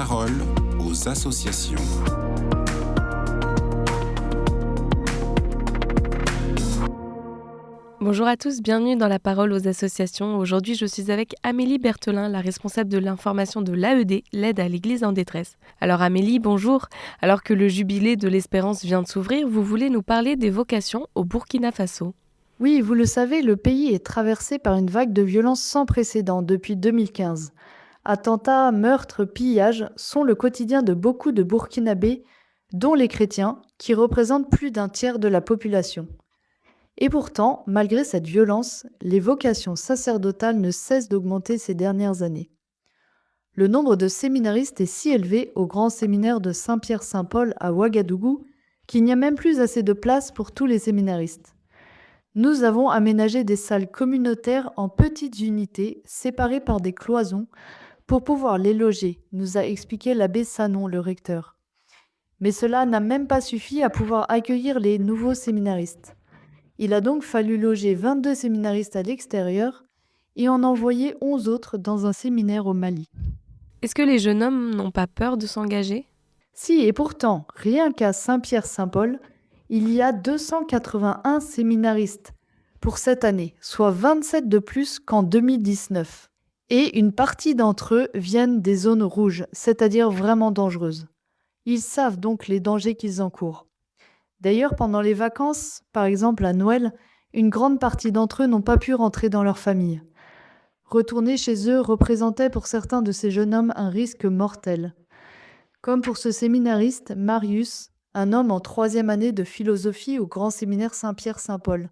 parole aux associations. Bonjour à tous, bienvenue dans la parole aux associations. Aujourd'hui, je suis avec Amélie Berthelin, la responsable de l'information de l'AED, l'aide à l'Église en détresse. Alors Amélie, bonjour. Alors que le jubilé de l'Espérance vient de s'ouvrir, vous voulez nous parler des vocations au Burkina Faso. Oui, vous le savez, le pays est traversé par une vague de violence sans précédent depuis 2015. Attentats, meurtres, pillages sont le quotidien de beaucoup de Burkinabés, dont les chrétiens, qui représentent plus d'un tiers de la population. Et pourtant, malgré cette violence, les vocations sacerdotales ne cessent d'augmenter ces dernières années. Le nombre de séminaristes est si élevé au grand séminaire de Saint-Pierre-Saint-Paul à Ouagadougou qu'il n'y a même plus assez de place pour tous les séminaristes. Nous avons aménagé des salles communautaires en petites unités, séparées par des cloisons, pour pouvoir les loger, nous a expliqué l'abbé Sanon, le recteur. Mais cela n'a même pas suffi à pouvoir accueillir les nouveaux séminaristes. Il a donc fallu loger 22 séminaristes à l'extérieur et en envoyer 11 autres dans un séminaire au Mali. Est-ce que les jeunes hommes n'ont pas peur de s'engager ? Si, et pourtant, rien qu'à Saint-Pierre-Saint-Paul, il y a 281 séminaristes pour cette année, soit 27 de plus qu'en 2019. Et une partie d'entre eux viennent des zones rouges, c'est-à-dire vraiment dangereuses. Ils savent donc les dangers qu'ils encourent. D'ailleurs, pendant les vacances, par exemple à Noël, une grande partie d'entre eux n'ont pas pu rentrer dans leur famille. Retourner chez eux représentait pour certains de ces jeunes hommes un risque mortel. Comme pour ce séminariste, Marius, un homme en 3e année de philosophie au grand séminaire Saint-Pierre-Saint-Paul.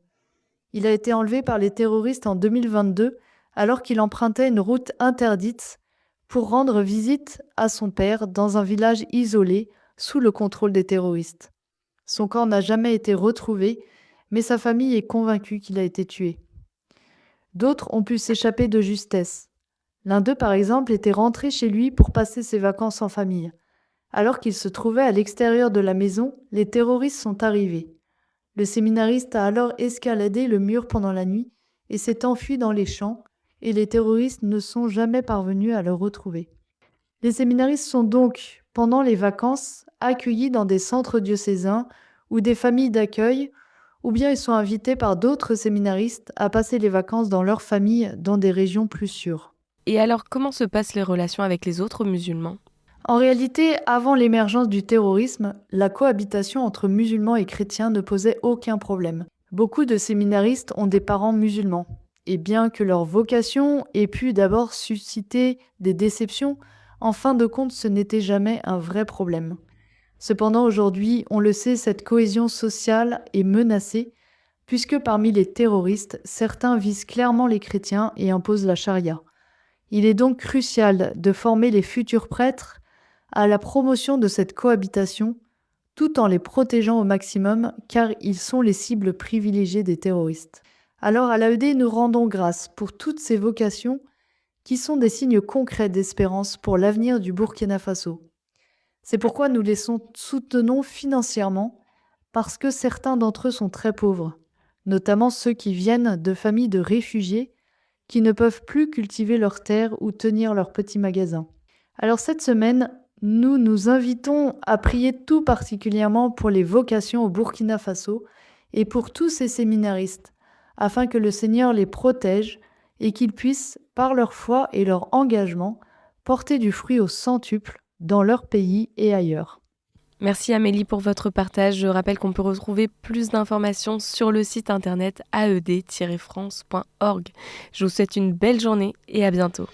Il a été enlevé par les terroristes en 2022 alors qu'il empruntait une route interdite pour rendre visite à son père dans un village isolé sous le contrôle des terroristes. Son corps n'a jamais été retrouvé, mais sa famille est convaincue qu'il a été tué. D'autres ont pu s'échapper de justesse. L'un d'eux, par exemple, était rentré chez lui pour passer ses vacances en famille. Alors qu'il se trouvait à l'extérieur de la maison, les terroristes sont arrivés. Le séminariste a alors escaladé le mur pendant la nuit et s'est enfui dans les champs, et les terroristes ne sont jamais parvenus à le retrouver. Les séminaristes sont donc, pendant les vacances, accueillis dans des centres diocésains ou des familles d'accueil, ou bien ils sont invités par d'autres séminaristes à passer les vacances dans leur famille dans des régions plus sûres. Et alors, comment se passent les relations avec les autres musulmans ? En réalité, avant l'émergence du terrorisme, la cohabitation entre musulmans et chrétiens ne posait aucun problème. Beaucoup de séminaristes ont des parents musulmans. Et bien que leur vocation ait pu d'abord susciter des déceptions, en fin de compte, ce n'était jamais un vrai problème. Cependant, aujourd'hui, on le sait, cette cohésion sociale est menacée, puisque parmi les terroristes, certains visent clairement les chrétiens et imposent la charia. Il est donc crucial de former les futurs prêtres à la promotion de cette cohabitation, tout en les protégeant au maximum, car ils sont les cibles privilégiées des terroristes. Alors à l'AED, nous rendons grâce pour toutes ces vocations qui sont des signes concrets d'espérance pour l'avenir du Burkina Faso. C'est pourquoi nous les soutenons financièrement, parce que certains d'entre eux sont très pauvres, notamment ceux qui viennent de familles de réfugiés qui ne peuvent plus cultiver leurs terres ou tenir leurs petits magasins. Alors cette semaine, nous nous invitons à prier tout particulièrement pour les vocations au Burkina Faso et pour tous ces séminaristes, afin que le Seigneur les protège et qu'ils puissent, par leur foi et leur engagement, porter du fruit au centuple dans leur pays et ailleurs. Merci Amélie pour votre partage. Je rappelle qu'on peut retrouver plus d'informations sur le site internet aed-france.org. Je vous souhaite une belle journée et à bientôt.